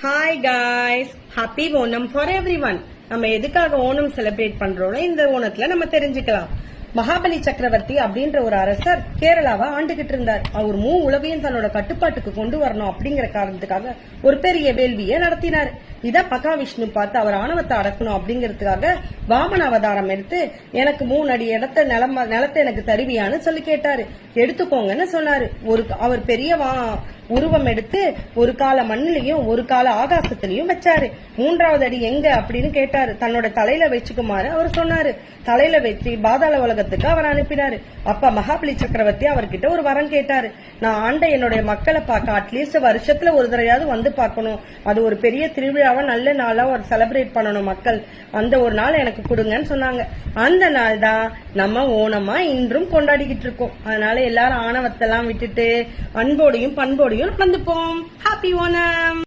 Hi guys, happy Onam for everyone. நம்ம எதுக்காக Onam celebrate பண்றோம் இந்த ஓணத்துல நம்ம தெரிஞ்சுக்கலாம். மகாபலி சக்கரவர்த்தி அப்படின்ற ஒரு அரசர் கேரளாவை ஆண்டுகிட்டு இருந்தார். அவர் உலகையும் தன்னோட கட்டுப்பாட்டுக்கு கொண்டு வரணும் அப்படிங்கிற காரணத்துக்காக ஒரு பெரிய வேள்வியை நடத்தினார். இத மகாவிஷ்ணு பார்த்து அவர் ஆணவத்தை அடக்கணும் அப்படிங்கறதுக்காக வாமன அவதாரம் எடுத்து எனக்கு 3 அடி நிலத்தை எனக்கு தருவியான்னு சொல்லி கேட்டாரு. எடுத்துக்கோங்கன்னு சொன்னாரு. அவர் பெரிய உருவம் எடுத்து ஒரு கால மண்ணிலையும் ஒரு கால ஆகாசத்திலையும் வச்சாரு. 3வது அடி எங்க அப்படின்னு கேட்டாரு. தன்னோட தலையில வச்சுக்குமாறு அவர் சொன்னாரு. தலையில வச்சு பாதாள உலகத்துக்கு அவர் அனுப்பினாரு. அப்ப மகாபலி சக்கரவர்த்தி அவர்கிட்ட ஒரு வரம் கேட்டாரு. நான் ஆண்ட என்னுடைய மக்களை பார்க்க அட்லீஸ்ட் வருஷத்துல ஒரு தடவையாவது வந்து பார்க்கணும். அது ஒரு பெரிய திருவிழாவா நல்ல நாளா ஒரு செலிப்ரேட் பண்ணணும் மக்கள். அந்த ஒரு நாள் எனக்கு கொடுங்கன்னு சொன்னாங்க. அந்த நாள் தான் நம்ம ஓணமா இன்றும் கொண்டாடிக்கிட்டு இருக்கோம். அதனால எல்லாரும் ஆணவத்தெல்லாம் விட்டுட்டு அன்போடையும் பண்போடையும் நடந்துப்போம். ஹாப்பி ஓணம்.